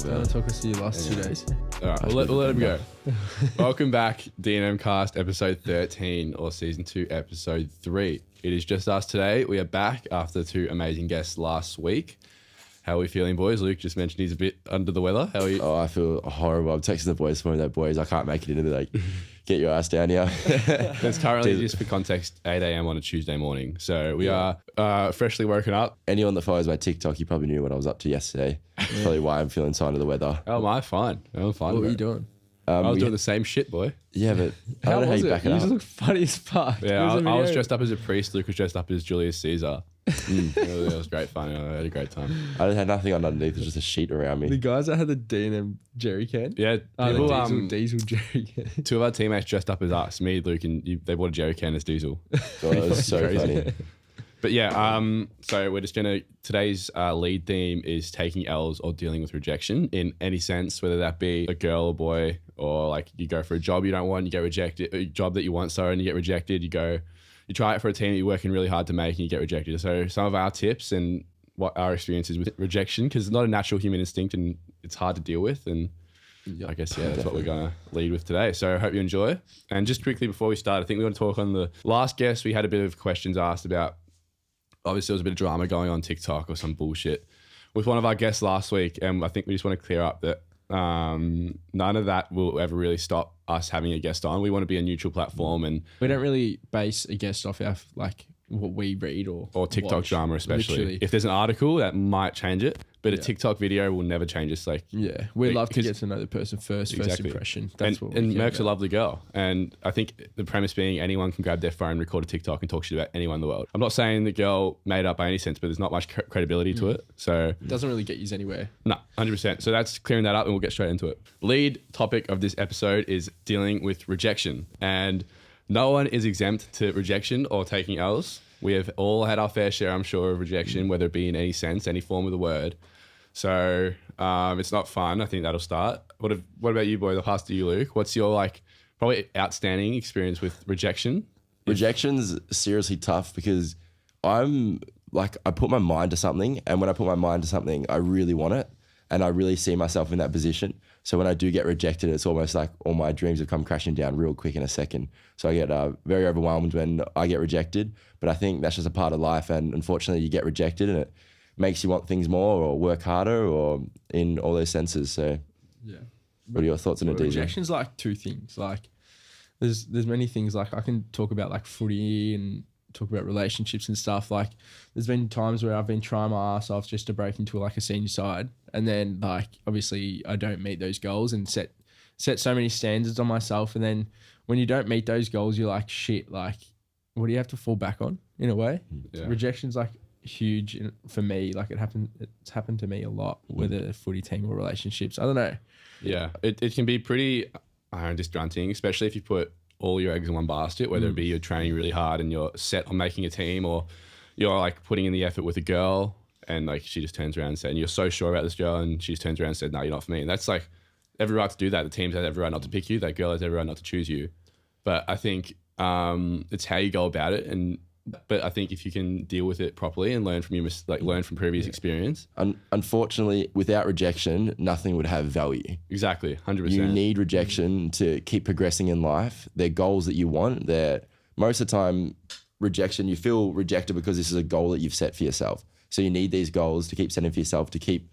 You want to talk us through your last 2 days? All right, we'll let him go. Welcome back, DNM Cast, episode 13, or season 2, episode 3. It is just us today. We are back after 2 amazing guests last week. How are we feeling, boys? Luke just mentioned he's a bit under the weather. How are you? Oh, I feel horrible. I'm texting the boys for that, boys. I can't make it into the, like, get your ass down here. It's currently, just for context, 8 a.m. on a Tuesday morning. So we are freshly woken up. Anyone that follows my TikTok, you probably knew what I was up to yesterday. That's probably why I'm feeling so under the weather. Oh, I'm fine. What were you doing? I was doing the same shit, boy. Yeah, but I don't know how you back it You up. just look funny as fuck. Yeah, I was dressed up as a priest. Luke was dressed up as Julius Caesar. It was great fun. I had a great time. I had nothing on underneath. There's just a sheet around me. The guys that had the DNM jerry can. Yeah, The Diezel jerry can. 2 of our teammates dressed up as us, me, Luke, and they bought a jerry can as Diezel. Oh, it was so funny. But yeah, so we're just today's lead theme is taking L's or dealing with rejection in any sense, whether that be a girl or boy, or like you go for a job you don't want, you get rejected, a job that you want, sorry, and you get rejected, you try it for a team that you're working really hard to make and you get rejected. So some of our tips and what our experiences with rejection, because it's not a natural human instinct and it's hard to deal with. And I guess, that's what we're going to lead with today. So I hope you enjoy. And just quickly before we start, I think we want to talk on the last guest. We had a bit of questions asked about, obviously there was a bit of drama going on TikTok or some bullshit with one of our guests last week. And I think we just want to clear up that none of that will ever really stop us having a guest on. We want to be a neutral platform, and we don't really base a guest off our what we read or TikTok watch, drama, especially. Literally. If there's an article that might change it, but a TikTok video will never change us. We'd love to get to know the person first impression. That's and Merck's a lovely girl, and I think the premise being anyone can grab their phone, record a TikTok, and talk shit about anyone in the world. I'm not saying the girl made up by any sense, but there's not much credibility to it, so it doesn't really get you anywhere. No, 100%. So that's clearing that up, and we'll get straight into it. Lead topic of this episode is dealing with rejection, and no one is exempt to rejection or taking L's. We have all had our fair share, I'm sure, of rejection, whether it be in any sense, any form of the word. So it's not fun. I think that'll start. What about you, boy? I'll pass to you, Luke. What's your probably outstanding experience with rejection? Rejection's seriously tough because I put my mind to something, and when I put my mind to something, I really want it, and I really see myself in that position. So when I do get rejected, it's almost like all my dreams have come crashing down real quick in a second. So I get very overwhelmed when I get rejected, but I think that's just a part of life, and unfortunately you get rejected and it makes you want things more or work harder or in all those senses. So what are your thoughts on it, Diezel? Rejection's like 2 things. Like there's many things. Like I can talk about like footy and talk about relationships and stuff. Like there's been times where I've been trying my ass off just to break into like a senior side, and then like obviously I don't meet those goals and set so many standards on myself, and then when you don't meet those goals you're like, shit, like what do you have to fall back on in a way? Rejection's like huge for me. Like it's happened to me a lot, whether a footy team or relationships. I don't know. Yeah, it can be pretty disgrunting, especially if you put all your eggs in one basket, whether it be you're training really hard and you're set on making a team, or you're like putting in the effort with a girl and like she just turns around and said, and you're so sure about this girl and she just turns around and said, no, you're not for me. And that's like every right to do that. The teams have every right not to pick you. That girl has every right not to choose you. But I think it's how you go about it. But I think if you can deal with it properly and learn from learn from previous experience. Unfortunately, without rejection, nothing would have value. Exactly, 100%. You need rejection to keep progressing in life. They're goals that you want. They're most of the time rejection. You feel rejected because this is a goal that you've set for yourself. So you need these goals to keep setting for yourself, to keep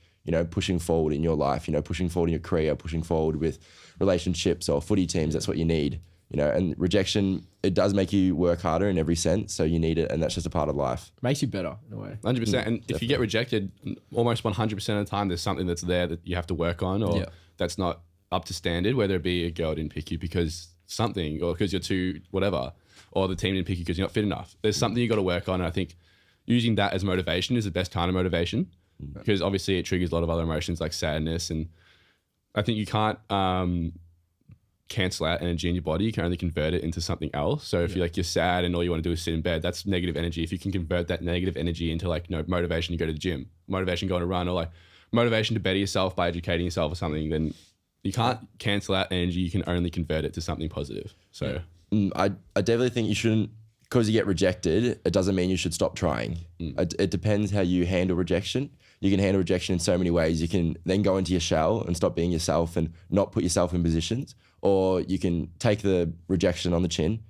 pushing forward in your life. Pushing forward in your career, pushing forward with relationships or footy teams. That's what you need. And rejection, it does make you work harder in every sense. So you need it, and that's just a part of life. Makes you better in a way. 100%. And definitely. If you get rejected, almost 100% of the time, there's something that's there that you have to work on, or that's not up to standard, whether it be a girl didn't pick you because something, or because you're too whatever, or the team didn't pick you because you're not fit enough. There's something you got to work on. And I think using that as motivation is the best kind of motivation, because obviously it triggers a lot of other emotions like sadness. And I think you can't cancel out energy in your body. You can only convert it into something else. So if you're sad and all you want to do is sit in bed, that's negative energy. If you can convert that negative energy into motivation to go to the gym, motivation going to run, or motivation to better yourself by educating yourself or something, then you can't cancel out energy. You can only convert it to something positive. So I definitely think you shouldn't because you get rejected, it doesn't mean you should stop trying. It depends how you handle rejection. You can handle rejection in so many ways. You can then go into your shell and stop being yourself and not put yourself in positions, or you can take the rejection on the chin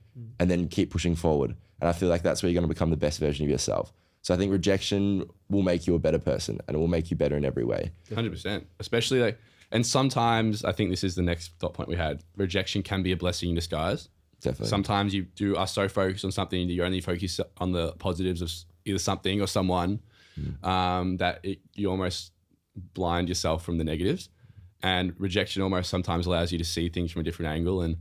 and then keep pushing forward. And I feel like that's where you're going to become the best version of yourself. So I think rejection will make you a better person, and it will make you better in every way. 100%. Especially like, and sometimes I think this is the next dot point we had. Rejection can be a blessing in disguise. Definitely. Sometimes you are so focused on something that you only focus on the positives of either something or someone that you almost blind yourself from the negatives. And rejection almost sometimes allows you to see things from a different angle and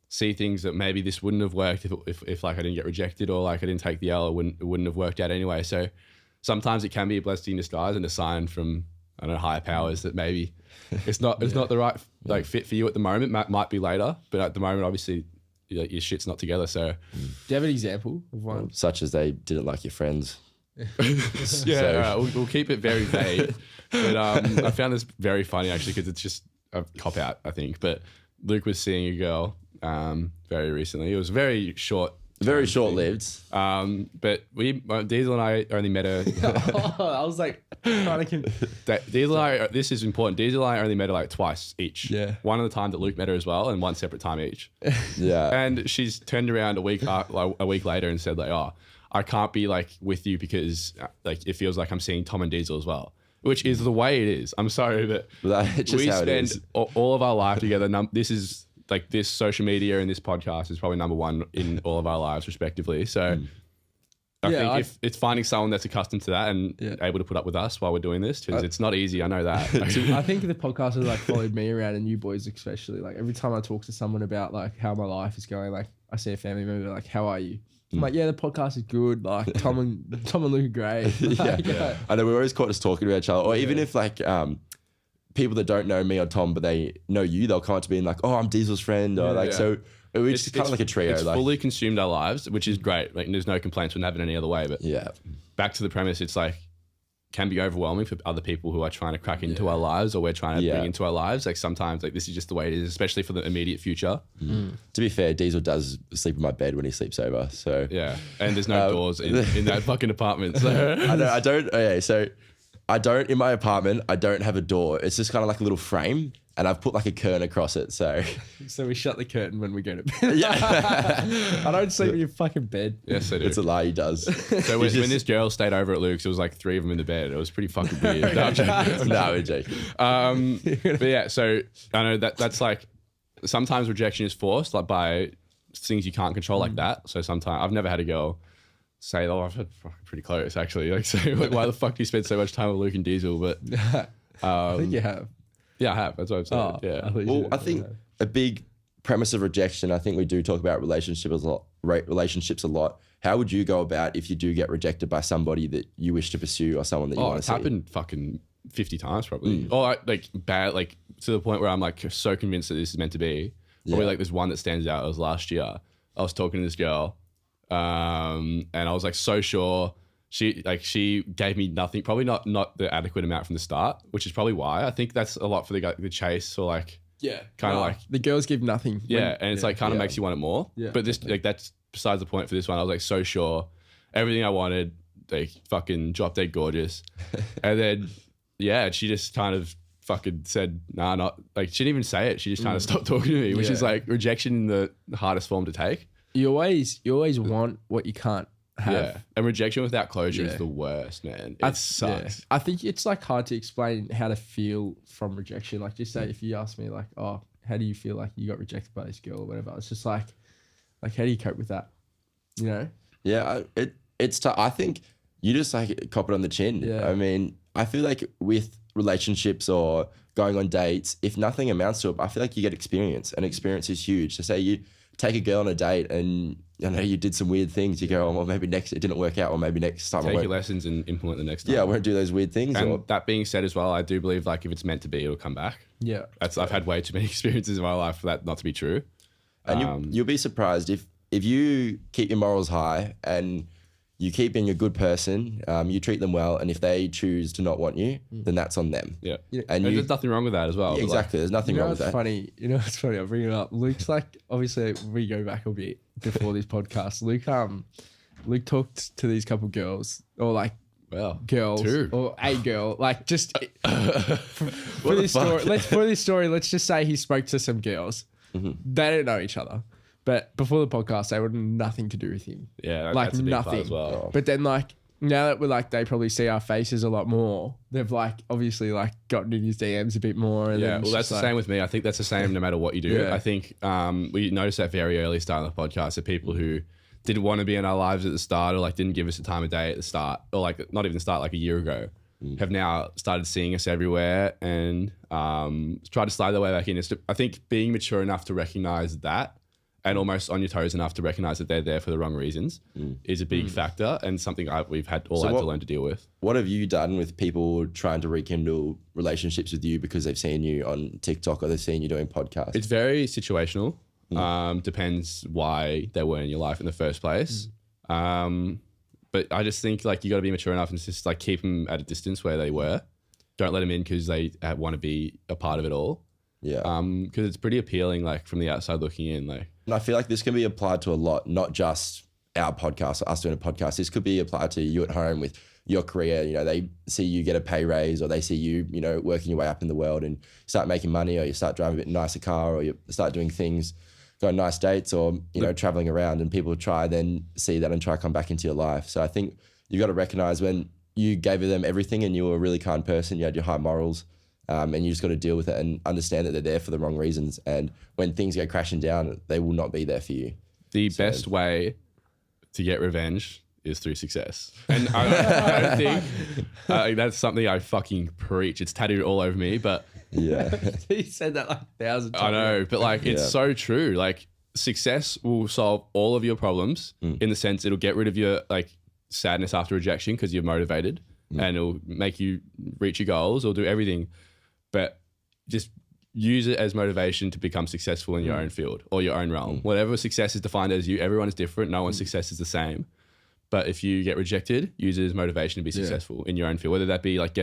see things that maybe this wouldn't have worked if like I didn't get rejected, or like I didn't take the L, it wouldn't have worked out anyway. So sometimes it can be a blessing in disguise and a sign from, I don't know, higher powers that maybe it's not the right like fit for you at the moment. Might be later, but at the moment, obviously, your shit's not together. So Do you have an example of one? Such as they didn't like your friends. yeah, all right, we'll keep it very vague. But I found this very funny actually, because it's just a cop out, I think. But Luke was seeing a girl very recently. It was very short. Very short-lived. But Diezel and I only met her. I was like trying to. Diezel and I, this is important. Diezel and I only met her like twice each. Yeah. One of the time that Luke met her as well, and one separate time each. Yeah. And she's turned around a week later and said like, "Oh, I can't be like with you because like it feels like I'm seeing Tom and Diezel as well." Which is the way it is. I'm sorry, but That's just we how it spend is. all of our life together. This is like this social media and this podcast is probably number one in all of our lives, respectively. So I think if it's finding someone that's accustomed to that and able to put up with us while we're doing this, because it's not easy. I know that. I think the podcast has like followed me around, and you boys especially. Like every time I talk to someone about like how my life is going, like I see a family member, like, how are you? I'm like, yeah, the podcast is good. Like Tom and Luke are great. Like, Yeah. I know we're always caught us talking to each other, or even if like people that don't know me or Tom, but they know you, they'll come up to me and like, oh, I'm Diezel's friend, or like, so it's just kind of like a trio. It's like, fully consumed our lives, which is great. Like, there's no complaints. Wouldn't have it any other way. But yeah, back to the premise, it's like can be overwhelming for other people who are trying to crack into our lives, or we're trying to bring into our lives. Like sometimes, like this is just the way it is, especially for the immediate future. To be fair, Diezel does sleep in my bed when he sleeps over. So Yeah, and there's no doors in that fucking apartment. So I don't. Okay, so I don't in my apartment. I don't have a door. It's just kind of like a little frame, and I've put like a curtain across it. So we shut the curtain when we go to bed. yeah, I don't sleep in your fucking bed. yes, I do. it's a lie. He does. So when this girl stayed over at Luke's, it was like 3 of them in the bed. It was pretty fucking weird. No, I'm joking. No, we're joking. But yeah, so I know that's like sometimes rejection is forced, like by things you can't control, like that. So sometimes I've never had a girl say, "Oh, I've had pretty close actually." Like, say, like, "Why the fuck do you spend so much time with Luke and Diezel?" But I think you have. yeah, I have. That's what I've said. Oh, yeah. Well, I think a big premise of rejection, I think we do talk about relationships a lot. How would you go about if you do get rejected by somebody that you wish to pursue, or someone that you want to It's see? happened fucking 50 times probably. Or like bad, like to the point where I'm like so convinced that this is meant to be. Probably like there's one that stands out. It was last year. I was talking to this girl, and I was like so sure. She gave me nothing, probably not the adequate amount from the start, which is probably why. I think that's a lot for the chase, or like kind of like the girls give nothing. and it's like kind of makes you want it more. Yeah, but this like that's besides the point for this one. I was like so sure, everything I wanted, like fucking drop dead gorgeous, and then she just kind of fucking said nah, not like she didn't even say it. She just kind of stopped talking to me, which is like rejection in the hardest form to take. You always want what you can't have. Yeah, and rejection without closure is the worst, man. It sucks. Yeah. I think it's like hard to explain how to feel from rejection. Like just say if you ask me like, oh, how do you feel like you got rejected by this girl or whatever? It's just like how do you cope with that? You know? Yeah, it's tough. I think you just like cop it on the chin. Yeah. I mean, I feel like with relationships or going on dates, if nothing amounts to it, I feel like you get experience, and experience is huge. To say you take a girl on a date and you did some weird things, you go, oh, well, maybe next it didn't work out, or maybe next time Take your lessons and implement the next time. Yeah, I won't do those weird things. And that being said as well, I do believe like if it's meant to be, it'll come back. Yeah. I've had way too many experiences in my life for that not to be true. And you'll be surprised if you keep your morals high and you keep being a good person, you treat them well, and if they choose to not want you, then that's on them. Yeah. And there's nothing wrong with that as well. Yeah, exactly. There's nothing wrong with that. Funny. You know what's funny? I'll bring it up. Luke's like, obviously we go back a bit before this podcast. Luke Luke talked to these couple girls or like Well, girls two. or a girl, like just for this fuck? story. Let's just say he spoke to some girls. They don't know each other, but before the podcast, they wanted nothing to do with him. Yeah, Like that's a big part nothing. as well. But then like now that we're like they probably see our faces a lot more. They've like obviously like gotten in his DMs a bit more. And Yeah, then it's well, that's just the like, same with me. I think that's the same no matter what you do. Yeah. I think we noticed that very early starting the podcast, that people who didn't want to be in our lives at the start or like didn't give us the time of day at the start or like not even the start like a year ago have now started seeing us everywhere and try to slide their way back in. I think being mature enough to recognize that and almost on your toes enough to recognize that they're there for the wrong reasons is a big factor and something we've had to learn to deal with. What have you done with people trying to rekindle relationships with you because they've seen you on TikTok or they've seen you doing podcasts? It's very situational. Depends why they were in your life in the first place. But I just think like you got to be mature enough and just like keep them at a distance where they were. Don't let them in because they want to be a part of it all. Yeah. Because it's pretty appealing, like from the outside looking in. Like, And I feel like this can be applied to a lot, not just our podcast or us doing a podcast. This could be applied to you at home with your career. You know, they see you get a pay raise or they see you, you know, working your way up in the world and start making money or you start driving a bit nicer car or you start doing things, go on nice dates or, you know, traveling around and people try then see that and try to come back into your life. So I think you've got to recognize when you gave them everything and you were a really kind person, you had your high morals, and you just got to deal with it and understand that they're there for the wrong reasons. And when things go crashing down, they will not be there for you. the best way to get revenge is through success. And I don't think that's something I fucking preach. It's tattooed all over me, but Yeah. He said that like 1,000 times. I know, but like it's Yeah. so true. Like success will solve all of your problems in the sense it'll get rid of your like sadness after rejection because you're motivated and it'll make you reach your goals or do everything. But just use it as motivation to become successful in your own field or your own realm. Whatever success is defined as you, everyone is different. No one's success is the same. But if you get rejected, use it as motivation to be successful in your own field, whether that be like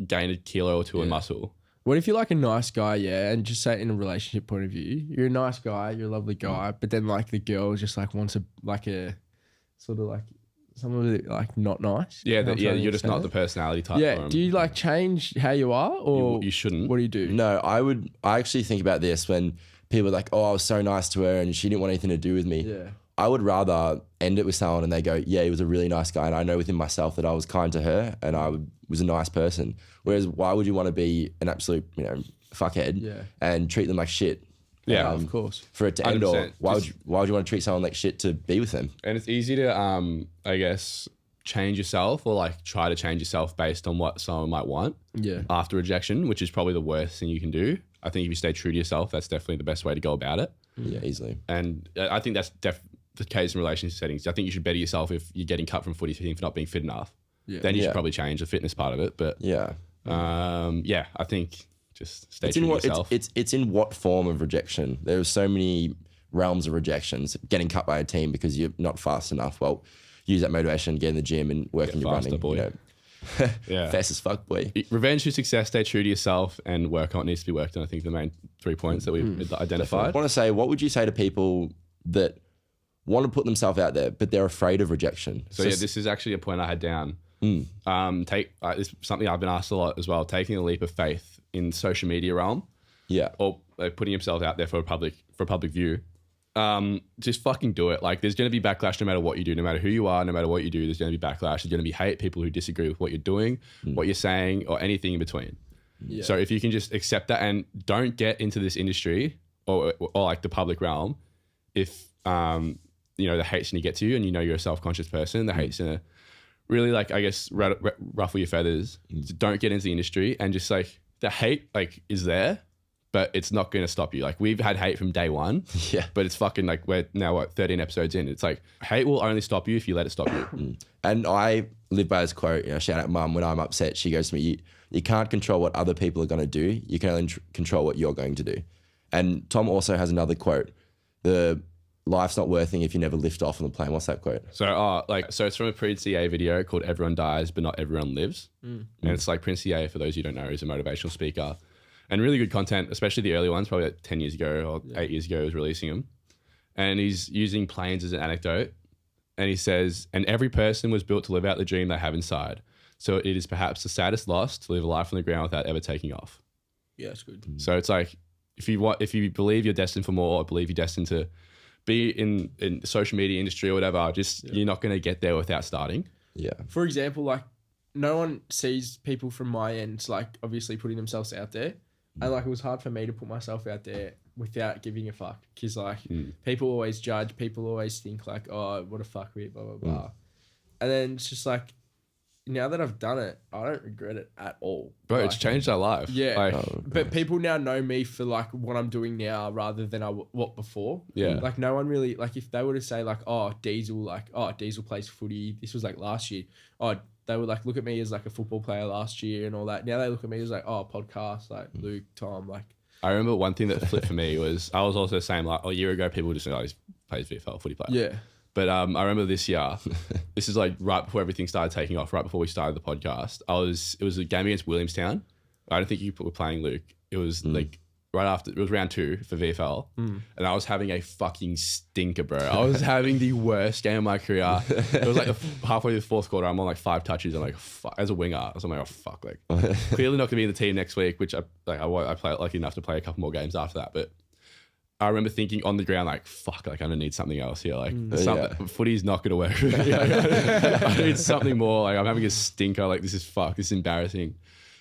gain a kilo or two in muscle. What if you're like a nice guy, and just say in a relationship point of view, you're a nice guy, you're a lovely guy, but then like the girl just like wants a sort of like someone like not nice. Yeah, You know what I'm trying to you're just not the understand? personality type. Yeah. for 'em. Do you like change how you are, or You shouldn't. What do you do? No, I actually think about this when people are like, oh, I was so nice to her and she didn't want anything to do with me. Yeah. I would rather end it with someone and they go, yeah, he was a really nice guy. And I know within myself that I was kind to her and was a nice person. Whereas why would you want to be an absolute, fuckhead and treat them like shit? Yeah, Of course. For it to end, or 100%. why would you want to treat someone like shit to be with them? And it's easy to, I guess, change yourself or like try to change yourself based on what someone might want Yeah. after rejection, which is probably the worst thing you can do. I think if you stay true to yourself, that's definitely the best way to go about it. Yeah, easily. And I think that's the case in relationship settings. I think you should better yourself if you're getting cut from footy for not being fit enough. Yeah. Then you Yeah. should probably change the fitness part of it. But Yeah. I think just stay It's true in to what yourself. it's in what form of rejection. There are so many realms of rejections. Getting cut by a team because you're not fast enough. Well, use that motivation, get in the gym and work in your faster, running. boy. Yeah. Fast as fuck, boy. Revenge through success, stay true to yourself and work on what needs to be worked on. I think the main 3 points that we've I identified. want to say, what would you say to people that want to put themselves out there, but they're afraid of rejection? So this is actually a point I had down. It's something I've been asked a lot as well. Taking a leap of faith in social media realm, Yeah. or like putting yourself out there for a public view. Just fucking do it. Like there's going to be backlash no matter what you do, no matter who you are, no matter what you do. There's going to be backlash. There's going to be hate, people who disagree with what you're doing, what you're saying, or anything in between. Yeah. So if you can just accept that and don't get into this industry or like the public realm, if the hate's going to get to you and you're a self-conscious person, the hate's going to really like, I guess, ruffle your feathers. Don't get into the industry and just like the hate like is there, but it's not going to stop you. Like we've had hate from day one, Yeah. but it's fucking like we're now 13 episodes in. It's like hate will only stop you if you let it stop you. And I live by this quote, shout out mum, when I'm upset, she goes to me, you can't control what other people are going to do. You can only control what you're going to do. And Tom also has another quote, the life's not worth it if you never lift off on the plane. What's that quote? So it's from a Prince EA video called Everyone Dies, But Not Everyone Lives. And it's like Prince EA, for those who don't know, is a motivational speaker and really good content, especially the early ones, probably like 10 years ago or 8 years ago, he was releasing them. And he's using planes as an anecdote. And he says, and every person was built to live out the dream they have inside. So it is perhaps the saddest loss to live a life on the ground without ever taking off. Yeah, it's good. So it's like, if you believe you're destined for more, or believe you're destined to be in social media industry or whatever, you're not going to get there without starting. Yeah. For example, like no one sees people from my end, like obviously putting themselves out there. And like, it was hard for me to put myself out there without giving a fuck. Cause like people always judge, people always think like, oh, what a fuckwit, blah, blah, blah. And then it's just like, now that I've done it, I don't regret it at all. Bro, like, it's changed our life. Yeah. Like, but people now know me for like what I'm doing now rather than what before. Yeah. Like no one really, like if they were to say like, oh, Diezel plays footy. This was like last year. Oh, they would like look at me as like a football player last year and all that. Now they look at me as like, oh, podcast, like Luke, Tom, like. I remember one thing that flipped for me was I was also saying like a year ago, people just know he plays VFL, footy player. Yeah. But I remember this year, this is like right before everything started taking off, right before we started the podcast. It was a game against Williamstown. I don't think you were playing, Luke. It was like right after, it was round 2 for VFL. And I was having a fucking stinker, bro. I was having the worst game of my career. It was like halfway through the 4th quarter, I'm on like 5 touches. I'm like, fuck, as a winger, I was like, oh fuck, like clearly not gonna be in the team next week, which I play lucky enough to play a couple more games after that. But I remember thinking on the ground, like, fuck, like, I'm going to need something else here. Like, footy's not going to work. I need something more. Like, I'm having a stinker. Like, this is embarrassing.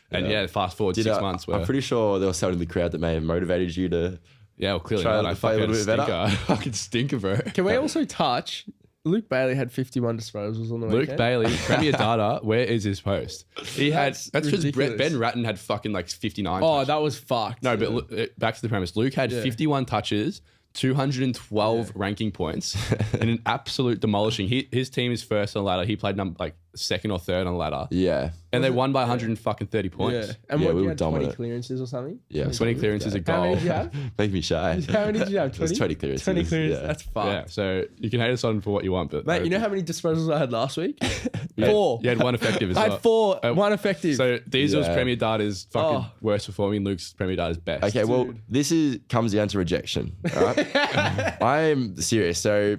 And fast forward 6 months. I'm pretty sure there was someone in the crowd that may have motivated you to. Yeah, well, clearly try not. I to play a fucking little bit stinker. I fucking stinker, bro. Can we also touch, Luke Bailey had 51 disposals on the weekend. Luke Bailey, Premier Data, where is his post? That's because Ben Ratton had fucking like 59 touches. That was fucked. No, but back to the premise. Luke had 51 touches, 212 ranking points, and an absolute demolishing. His team is first on the ladder. He played like 2nd or 3rd on the ladder. Yeah. And they won by 130 points. Yeah. And Yeah, what, we you were had 20 dominant. clearances or something? Yeah. 20 clearances, a How goal. many did you have? Make me shy. How many did you have? 20? It was 20 clearances. 20 clearances. Yeah. That's fucked. Yeah, so you can hate us on for what you want, but Mate, you know how many disposals I had last week? Yeah, 4. You had 1 effective as I well. had 4, 1 effective. So Diesel's Yeah. Premier Data is fucking worst performing. Luke's Premier Data is best. Okay, well, this comes down to rejection. All right? I'm serious. So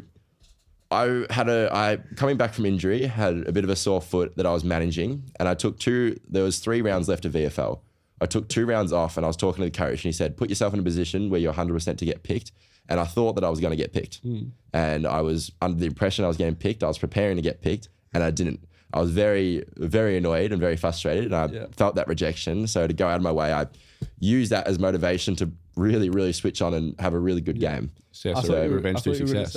I coming back from injury, had a bit of a sore foot that I was managing, and I took there was 3 rounds left of VFL. I took 2 rounds off, and I was talking to the coach, and he said, put yourself in a position where you're 100% to get picked. And I thought that I was going to get picked. And I was under the impression I was getting picked. I was preparing to get picked, and I didn't. I was very, very annoyed and very frustrated, and I felt that rejection. So to go out of my way, I used that as motivation to really, really switch on and have a really good game. So revenge through success.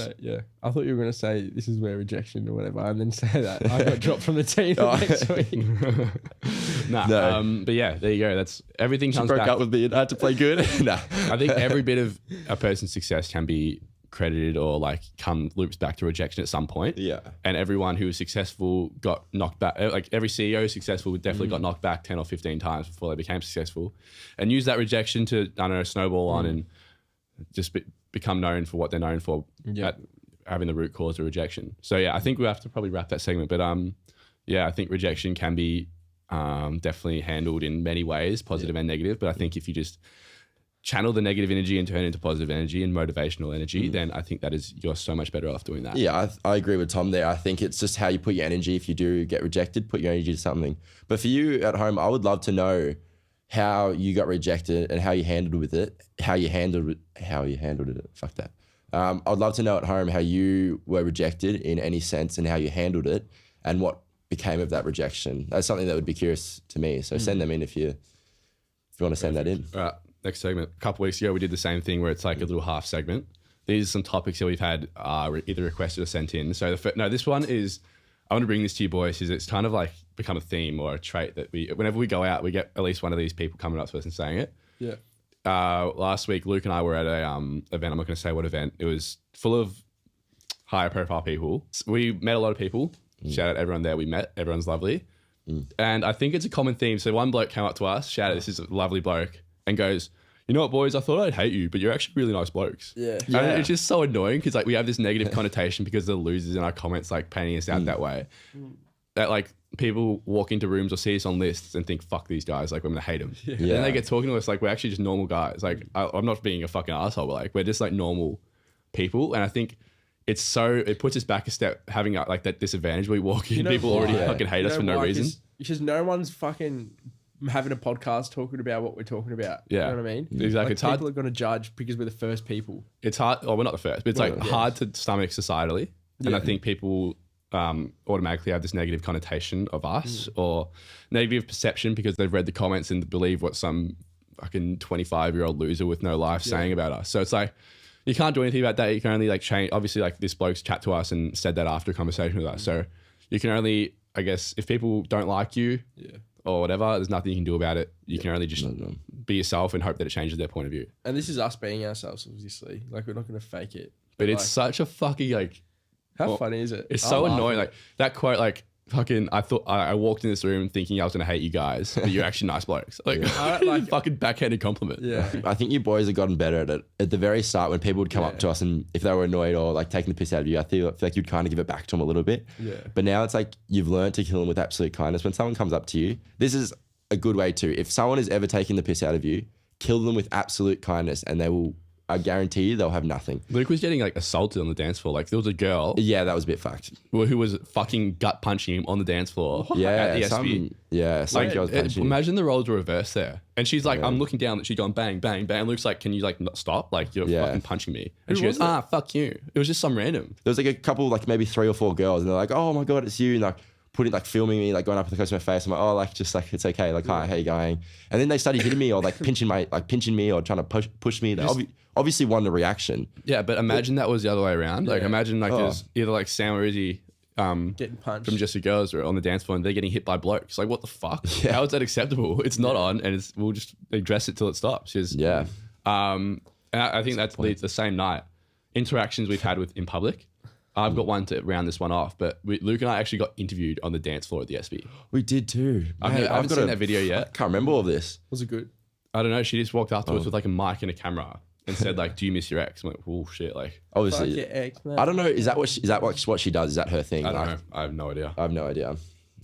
I thought you were going to say this is where rejection or whatever, and then say that I got dropped from the team next week. No. But yeah, there you go. That's everything comes Broke back. up with me and I had to play good. Nah. I think every bit of a person's success can be credited or like loops back to rejection at some point. Yeah. And everyone who was successful got knocked back. Like every CEO successful definitely got knocked back 10 or 15 times before they became successful, and use that rejection to, I don't know, snowball on and just become known for what they're known for at having the root cause of rejection. So yeah, I think we have to probably wrap that segment, but yeah, I think rejection can be definitely handled in many ways, positive and negative. But I think if you just channel the negative energy and turn it into positive energy and motivational energy, then I think you're so much better off doing that. Yeah, I agree with Tom there. I think it's just how you put your energy. If you do get rejected, put your energy to something. But for you at home, I would love to know how you got rejected and how you handled it. Fuck that. I'd love to know at home how you were rejected in any sense and how you handled it and what became of that rejection. That's something that would be curious to me. So send them in if you want to send that in. All right, next segment. A couple weeks ago, we did the same thing where it's like a little half segment. These are some topics that we've had either requested or sent in. So this one is, I want to bring this to you boys, is it's kind of like become a theme or a trait that whenever we go out, we get at least one of these people coming up to us and saying it. Yeah. Last week, Luke and I were at a event. I'm not going to say what event. It was full of higher profile people. We met a lot of people. Shout out everyone there we met. Everyone's lovely. And I think it's a common theme. So one bloke came up to us, shout out, this is a lovely bloke, and goes, you know what, boys, I thought I'd hate you, but you're actually really nice blokes. Yeah. And it's just so annoying because like we have this negative connotation because of the losers in our comments like painting us out that way. That like people walk into rooms or see us on lists and think, fuck these guys, like we're gonna hate them. And then they get talking to us like we're actually just normal guys. Like I'm not being a fucking asshole, but like we're just like normal people. And I think it puts us back a step having like that disadvantage. We walk in, You know people already why? fucking hate us for no why? reason. Because no one's fucking having a podcast talking about what we're talking about. Yeah. You know what I mean? Exactly. Like, It's hard. people are going to judge because we're the first people. It's hard. Oh, we're not the first, but it's like hard to stomach societally. And I think people automatically have this negative connotation of us or negative perception because they've read the comments and believe what some fucking 25-year-old loser with no life saying about us. So it's like, you can't do anything about that. You can only like change. Obviously, like this bloke's chat to us and said that after a conversation with us. So you can only, I guess, if people don't like you or whatever, there's nothing you can do about it. You can only just be yourself and hope that it changes their point of view. And this is us being ourselves, obviously. Like, we're not going to fake it. But it's such a fucking like, how funny is it? it's so annoying. Like that quote, like fucking, I thought I walked in this room thinking I was going to hate you guys, but you're actually nice blokes. Like, like fucking backhanded compliment. Yeah. I think you boys have gotten better at it. At the very start, when people would come up to us and if they were annoyed or like taking the piss out of you, I feel like you'd kind of give it back to them a little bit. Yeah. But now it's like you've learned to kill them with absolute kindness. When someone comes up to you, this is a good way too. If someone is ever taking the piss out of you, kill them with absolute kindness and they will, I guarantee you, they'll have nothing. Luke was getting like assaulted on the dance floor. Like there was a girl Yeah, that was a bit fucked. who was fucking gut punching him on the dance floor. Yeah, at the SB. some Like, girls punching. imagine the roles were reversed there. And she's like, I'm looking down, that she's gone bang, bang, bang. Luke's like, can you like not stop? Like you're fucking punching me. And she goes, fuck you. It was just some random. There was like a couple, like maybe 3 or 4 girls, and they're like, "Oh my god, it's you!" And like putting, like filming me, like going up to the close to my face. I'm like, "Oh, like just like it's okay, like hi, how you going?" And then they started hitting me or like pinching me or trying to push me. They obviously wanted a reaction. Yeah, but imagine that was the other way around. Like imagine like there's either like Sam or Izzy getting punched from Just the Girls are on the dance floor and they're getting hit by blokes. Like what the fuck? How is that acceptable? It's not on, and we'll just address it till it stops. Yeah. And I think that leads the same night. Interactions we've had with in public. I've got one to round this one off, but Luke and I actually got interviewed on the dance floor at the SB. We did too. I haven't seen that video yet. Can't remember all of this. Was it good? I don't know. She just walked up to us with like a mic and a camera and said like, "Do you miss your ex?" I'm like, "Oh shit!" Like, Obviously, Fuck your ex, man. I don't know. Is that what she does? Is that her thing? I don't know. I have no idea. I have no idea.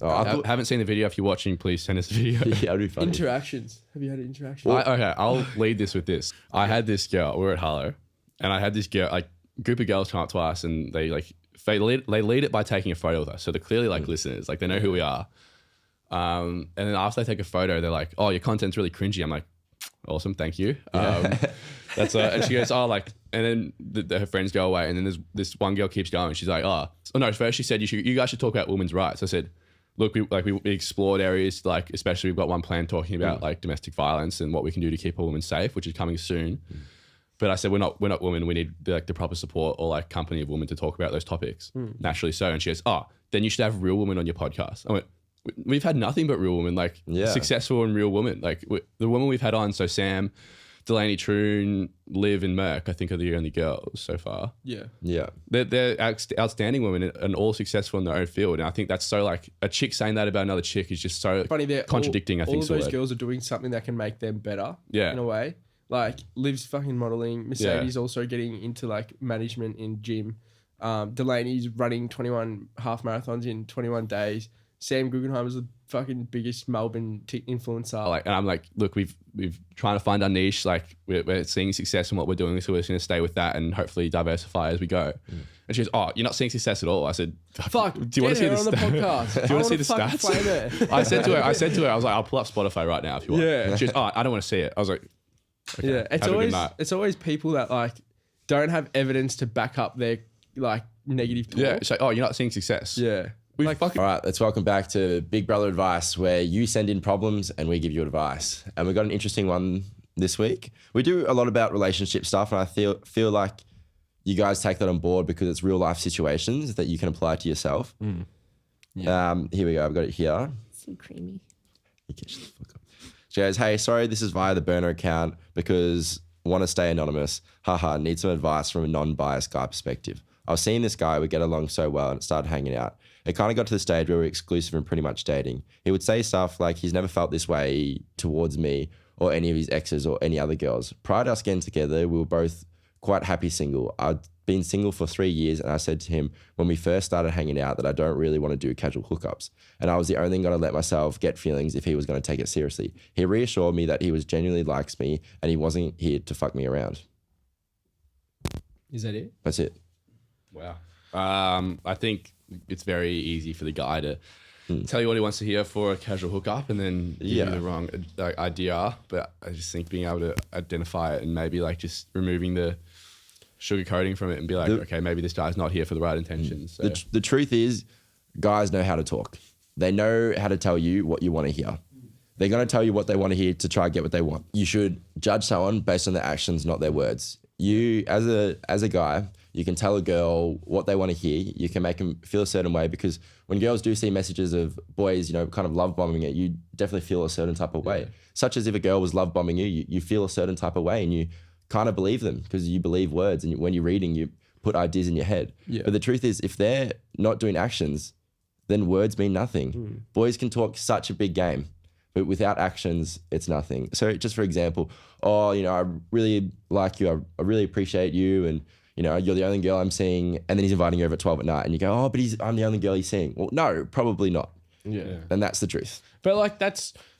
Oh, I haven't seen the video. If you're watching, please send us a video. yeah, it'd be funny. Interactions. Have you had interactions? Okay, I'll lead this with this. I had this girl. We were at Harlow, and I had this girl, like group of girls come up to us, and they lead it by taking a photo with us. So they're clearly like listeners, like they know who we are. And then after they take a photo, they're like, "Oh, your content's really cringy." I'm like, "Awesome, thank you." That's and she goes, "Oh, like," and then her friends go away, and then there's this one girl keeps going. She's like, "Oh no!" First she said, "You guys should talk about women's rights." I said, "Look, we explored areas like, especially we've got one plan talking about like domestic violence and what we can do to keep a woman safe, which is coming soon." But I said, we're not women. We need like the proper support or like company of women to talk about those topics naturally. So, and she goes, "Oh, then you should have real women on your podcast." I went, "We've had nothing but real women, like successful and real women. Like the women we've had on. So Sam, Delaney, Troon, Liv, and Merck, I think are the only girls so far. Yeah. Yeah. They're outstanding women and all successful in their own field. And I think that's so like a chick saying that about another chick is just so Funny. They're contradicting. I think all of so. those girls are doing something that can make them better. Yeah. In a way. Like Liv's fucking modeling. Mercedes also getting into like management in gym. Delaney's running 21 half marathons in 21 days. Sam Guggenheim is the fucking biggest Melbourne influencer. Like, and I'm like, look, we've trying to find our niche. Like we're seeing success in what we're doing, so we're just going to stay with that and hopefully diversify as we go. And she goes, "Oh, you're not seeing success at all." I said, Fuck, do you want to see on the podcast? Do you want to see the fucking stats? flame it. I said to her, I was like, "I'll pull up Spotify right now if you want." Yeah. And she goes, "Oh, I don't want to see it." I was like, okay, Yeah, it's always people that like don't have evidence to back up their like negative talk. yeah. It's like, "Oh, you're not seeing success." Yeah. We Like, fucking All right, let's welcome back to Big Brother Advice, where you send in problems and we give you advice. And we've got an interesting one this week. We do a lot about relationship stuff, and I feel like you guys take that on board because it's real life situations that you can apply to yourself. Here we go. I've got it here. So creamy. Okay, shut the fuck up. She goes, "Hey, sorry, this is via the burner account because want to stay anonymous. Haha, need some advice from a non-biased guy perspective. I was seeing this guy, we get along so well, and it started hanging out. It kind of got to the stage where we were exclusive and pretty much dating. He would say stuff like he's never felt this way towards me or any of his exes or any other girls. Prior to us getting together, we were both quite happy single. I'd been single for 3 years, and I said to him when we first started hanging out that I don't really want to do casual hookups. And I was the only going to let myself get feelings if he was going to take it seriously. He reassured me that he was genuinely likes me and he wasn't here to fuck me around." Is that it? That's it. Wow. I think it's very easy for the guy to tell you what he wants to hear for a casual hookup and then give you the wrong idea. But I just think being able to identify it and maybe like just removing the sugarcoating from it and be like, okay, maybe this guy's not here for the right intentions. So. The truth is, guys know how to talk. They know how to tell you what you want to hear. They're going to tell you what they want to hear to try and get what they want. You should judge someone based on their actions, not their words. You, as a guy, you can tell a girl what they want to hear. You can make them feel a certain way, because when girls do see messages of boys, kind of love bombing it, you definitely feel a certain type of way. Such as if a girl was love bombing you feel a certain type of way, and you kind of believe them because you believe words, and when you're reading, you put ideas in your head. Yeah. But the truth is, if they're not doing actions, then words mean nothing. Boys can talk such a big game, but without actions, it's nothing. So just for example, I really like you. I really appreciate you. And, you're the only girl I'm seeing. And then he's inviting you over at 12 at night and you go, but I'm the only girl he's seeing. Well, no, probably not. Yeah. And that's the truth. But like,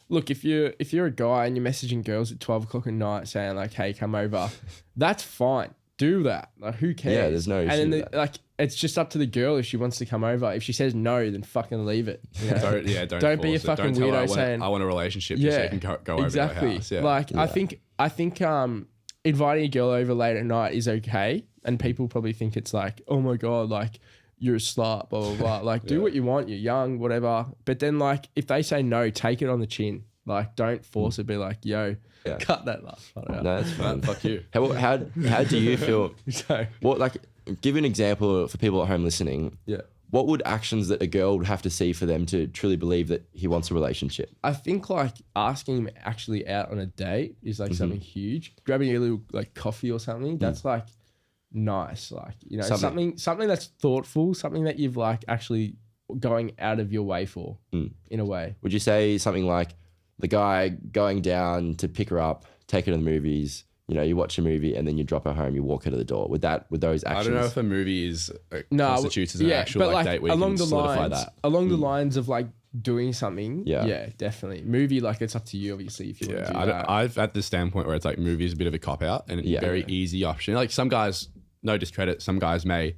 look, if you're a guy and you're messaging girls at 12 o'clock at night saying like, hey, come over, that's fine. Do that. Like, who cares? Yeah, there's no issue. And then it's just up to the girl if she wants to come over. If she says no, then fucking leave it. Don't be a fucking weirdo saying I want a relationship. Yeah, so you can go over to our house. Yeah. Like I think inviting a girl over late at night is okay, and people probably think it's like, oh my god, like you're a slut, blah blah blah. Like do what you want. You're young, whatever. But then like if they say no, take it on the chin. Like don't force it. Be like, yo. Yeah. Cut that last part out. No, that's fine. Fuck you. How do you feel? So, give an example for people at home listening. Yeah. What would actions that a girl would have to see for them to truly believe that he wants a relationship? I think like asking him actually out on a date is like something huge. Grabbing a little like coffee or something, that's like nice. Like, something that's thoughtful, something that you've like actually going out of your way for in a way. Would you say something like the guy going down to pick her up, take her to the movies, you watch a movie and then you drop her home, you walk her to the door. Would those actions? I don't know if a movie constitutes as an actual date where you can solidify that. Along the lines of like doing something, yeah, definitely. Movie, like it's up to you obviously if you want to do that. I've at the standpoint where it's like movie is a bit of a cop out and it's a very easy option. Like some guys, no discredit, some guys may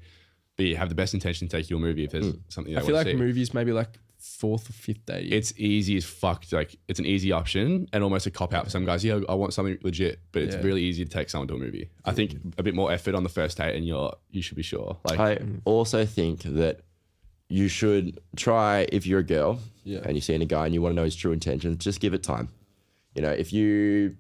have the best intention to take you to a movie if there's something they want to see. I feel like movies maybe like 4th or 5th date. It's easy as fuck. Like it's an easy option and almost a cop out for some guys. Yeah, I want something legit, but it's really easy to take someone to a movie. I think a bit more effort on the first date and you should be sure. Like I also think that you should try, if you're a girl and you're seeing a guy and you want to know his true intentions, just give it time. If you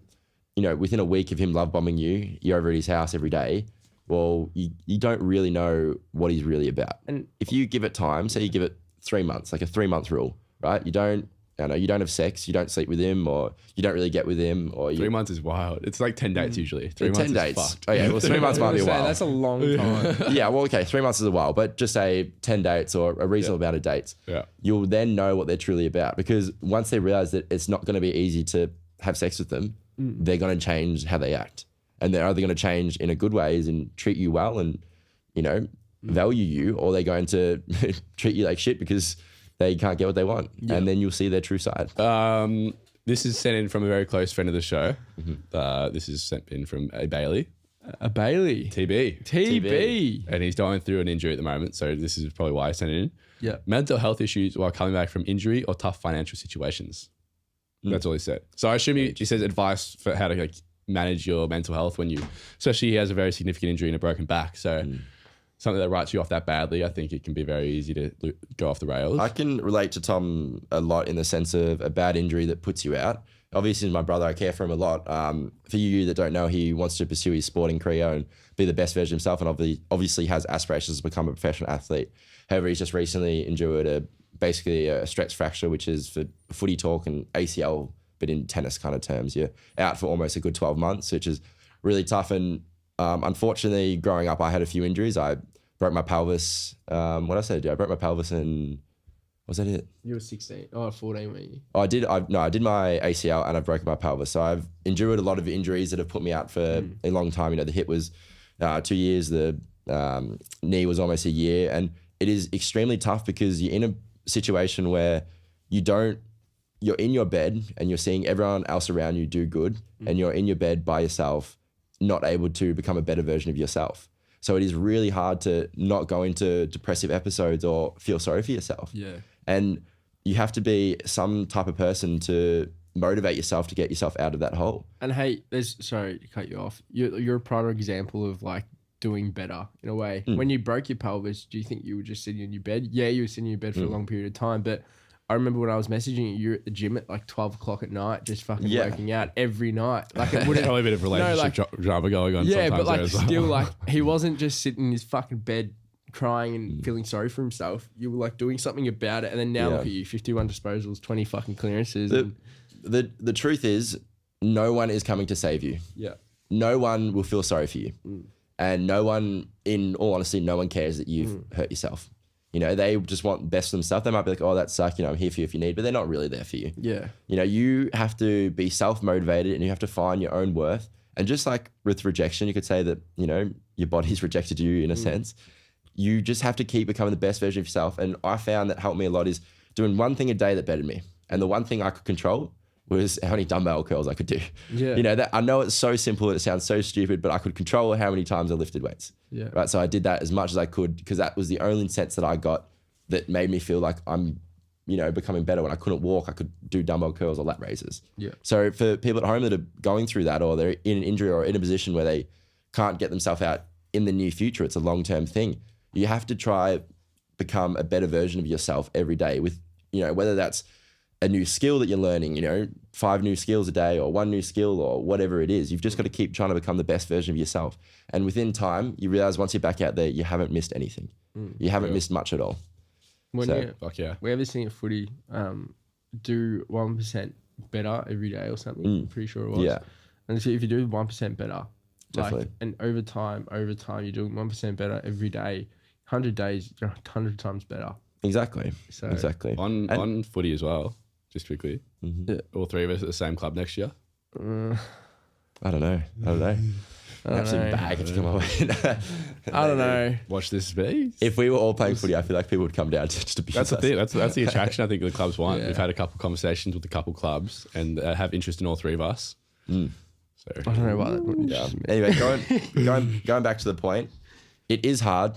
within a week of him love bombing you, you're over at his house every day. Well, you don't really know what he's really about. And if you give it time, say you give it 3 months, like a 3-month rule, right? You don't have sex, you don't sleep with him, or you don't really get with him, or 3 months is wild. It's like 10 dates usually. 3 months 10 is dates. fucked. Oh yeah, well 3 months might be a while. That's a long time. Yeah, well okay, 3 months is a while, but just say 10 dates or a reasonable amount of dates. Yeah. You'll then know what they're truly about, because once they realize that it's not going to be easy to have sex with them, they're going to change how they act. And they're either going to change in a good ways and treat you well and, value you, or they're going to treat you like shit because they can't get what they want. Yeah. And then you'll see their true side. This is sent in from a very close friend of the show. This is sent in from a Bailey. A Bailey? TB. And he's going through an injury at the moment. So this is probably why I sent it in. Yeah. Mental health issues while coming back from injury or tough financial situations. That's all he said. So I assume he says advice for how to manage your mental health when especially he has a very significant injury and a broken back. So something that writes you off that badly, I think it can be very easy to go off the rails. I can relate to Tom a lot in the sense of a bad injury that puts you out. Obviously, he's my brother. I care for him a lot. For you that don't know, he wants to pursue his sporting career and be the best version of himself, and obviously has aspirations to become a professional athlete. However, he's just recently endured basically a stretch fracture, which is for footy talk and ACL, but in tennis kind of terms. You're out for almost a good 12 months, which is really tough. And unfortunately, growing up, I had a few injuries. I broke my pelvis. What else did I do? I broke my pelvis and was that it? You were 16. Oh, 14, weren't you? I did my ACL and I've broken my pelvis. So I've endured a lot of injuries that have put me out for a long time. The hip was 2 years. The knee was almost a year. And it is extremely tough because you're in a situation where you're in your bed and you're seeing everyone else around you do good and you're in your bed by yourself, not able to become a better version of yourself. So it is really hard to not go into depressive episodes or feel sorry for yourself. Yeah. And you have to be some type of person to motivate yourself to get yourself out of that hole. And hey, sorry to cut you off. You're a prime example of like doing better in a way. When you broke your pelvis, do you think you were just sitting in your bed? Yeah, you were sitting in your bed for a long period of time, but I remember when I was messaging you, you're at the gym at like 12 o'clock at night, just fucking working out every night. Like it wouldn't Probably a bit of relationship drama going on. yeah, sometimes but like there as well. still like he wasn't just sitting in his fucking bed crying and feeling sorry for himself. You were like doing something about it, and then now look at you, 51 disposals, 20 fucking clearances. The truth is, no one is coming to save you. Yeah. No one will feel sorry for you. And no one, in all honesty, no one cares that you've hurt yourself. You know, they just want best for themselves. They might be like, oh, that sucks, you know, I'm here for you if you need, but they're not really there for you. Yeah. You know, you have to be self-motivated and you have to find your own worth. And just like with rejection, you could say that, you know, your body's rejected you in a sense. You just have to keep becoming the best version of yourself. And I found that helped me a lot is doing one thing a day that bettered me. And the one thing I could control was how many dumbbell curls I could do. Yeah. You know, that I know it's so simple and it sounds so stupid, but I could control how many times I lifted weights. Yeah. Right. So I did that as much as I could because that was the only sense that I got that made me feel like I'm, you know, becoming better. When I couldn't walk, I could do dumbbell curls or lat raises. Yeah. So for people at home that are going through that or they're in an injury or in a position where they can't get themselves out in the near future, it's a long-term thing. You have to try become a better version of yourself every day with, you know, whether that's a new skill that you're learning, you know, 5 new skills a day or 1 new skill or whatever it is. You've just got to keep trying to become the best version of yourself. And within time, you realize once you're back out there, you haven't missed anything. You haven't missed much at all. Fuck yeah. We ever seen a footy do 1% better every day or something? I'm pretty sure it was. Yeah. And so if you do 1% better, Definitely. like, and over time, you're doing 1% better every day, 100 days, you're 100 times better. Exactly. So Exactly. On footy as well, just quickly. All 3 of us at the same club next year. I don't know. Absolute bag if you come away. I don't know. Watch this space. If we were all playing footy, I feel like people would come down just to be That's the thing. That's the attraction I think the clubs want. Yeah. We've had a couple conversations with a couple clubs and have interest in all 3 of us. So I don't know why that wouldn't Yeah. just me. Anyway, going back to the point, it is hard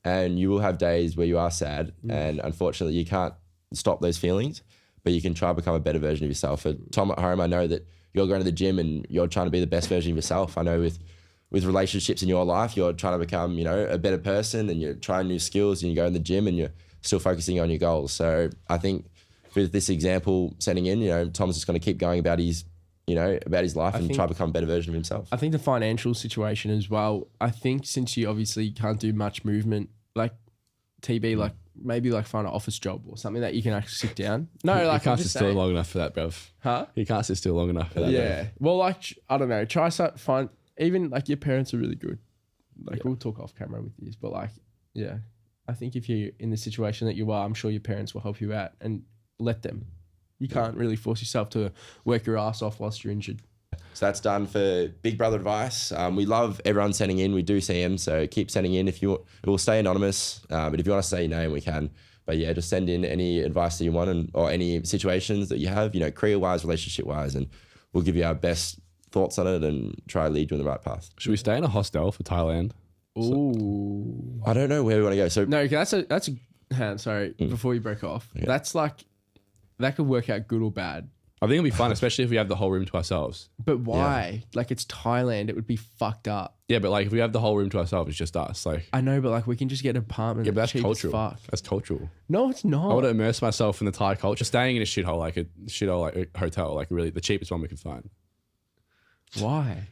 and you will have days where you are sad and unfortunately you can't stop those feelings, but you can try to become a better version of yourself. For Tom at home, I know that you're going to the gym and you're trying to be the best version of yourself. I know with relationships in your life, you're trying to become, you know, a better person and you're trying new skills and you go in the gym and you're still focusing on your goals. So I think with this example setting in, you know, Tom's just going to keep going about his, you know, about his life and try to become a better version of himself. I think the financial situation as well. I think since you obviously can't do much movement, like TB, like maybe like find an office job or something that you can actually sit down. No, he like can't I'm sit just still saying. long enough for that, bruv. Huh? He can't sit still long enough for that. Yeah. Well, like I don't know. Try find even like your parents are really good. Like we'll talk off camera with this, but like yeah, I think if you're in the situation that you are, I'm sure your parents will help you out and let them. You can't really force yourself to work your ass off whilst you're injured. So that's done for Big Brother advice. We love everyone sending in. We do see them, so keep sending in. It will stay anonymous, but if you want to say your name, we can. But yeah, just send in any advice that you want or any situations that you have, you know, career-wise, relationship-wise, and we'll give you our best thoughts on it and try to lead you in the right path. Should we stay in a hostel for Thailand? Ooh. I don't know where we want to go. So No, that's a sorry, before you break off. Yeah. That's like that could work out good or bad. I think it'll be fun, especially if we have the whole room to ourselves. But why? Like it's Thailand, it would be fucked up. Yeah, but like if we have the whole room to ourselves, it's just us. Like, I know, but like we can just get an apartment. yeah, but that's cheap as cultural. fuck. That's cultural. No, it's not. I want to immerse myself in the Thai culture. Staying in a shithole like a hotel, like really the cheapest one we can find. Why?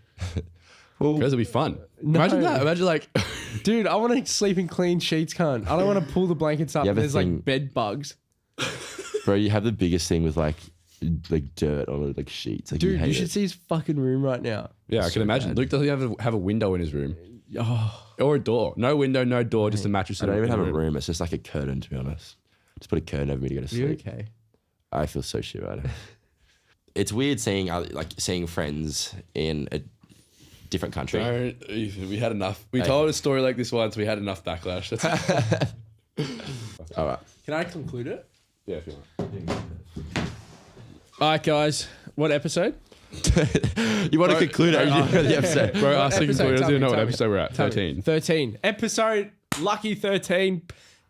Because it'll be fun. No. Imagine that. Imagine like, Dude, I want to sleep in clean sheets, cunt. I don't want to pull the blankets up You and have a there's thing- like bed bugs. bro, you have the biggest thing with like dirt on like sheets. Like, Dude, you hate should it. see his fucking room right now. yeah, I So can imagine. bad. Luke doesn't have a window in his room Oh, or a door. No window, no door, just a mattress. I don't in even have the a room. It's just like a curtain, to be honest. Just put a curtain over me to go to you sleep. okay? I feel so shit right now. It's weird seeing friends in a different country. Don't. We had enough. We told a story like this once. We had enough backlash. That's All right. Can I conclude it? yeah, if you want. All right, guys. What episode? You want to conclude the episode? Bro, us episode? conclude. Tell I don't know me, what tell me. episode we're at. Tell me. 13. 13. Episode lucky 13.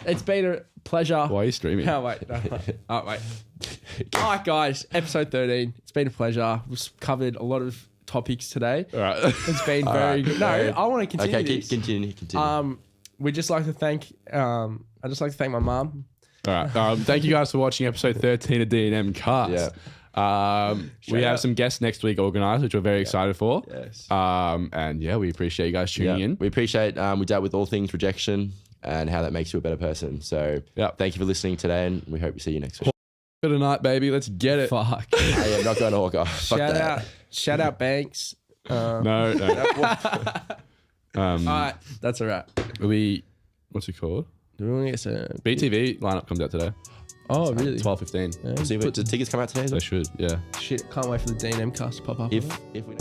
It's been a pleasure. Why are you streaming? Oh, wait. No. Oh, wait. All right, guys. Episode 13. It's been a pleasure. We've covered a lot of topics today. All right. It's been very good. No, I want to continue Okay, this. continue. We'd just like to thank, I'd just like to thank my mum. All right. Thank you guys for watching episode 13 of DNM Cast. We have some guests next week organised, which we're very excited for. Yes. And yeah, we appreciate you guys tuning in. We appreciate we dealt with all things rejection and how that makes you a better person. So thank you for listening today, and we hope we see you next week. Good night, baby. Let's get it. Fuck. I am not going to Hawkeye. Shout out Banks. No. All right, that's all right. What's it called? BTV. BTV lineup comes out today. Oh, really? 12:15. See, the tickets come out today as They well? should. Yeah. Shit, can't wait for the DNM cast to pop up. If we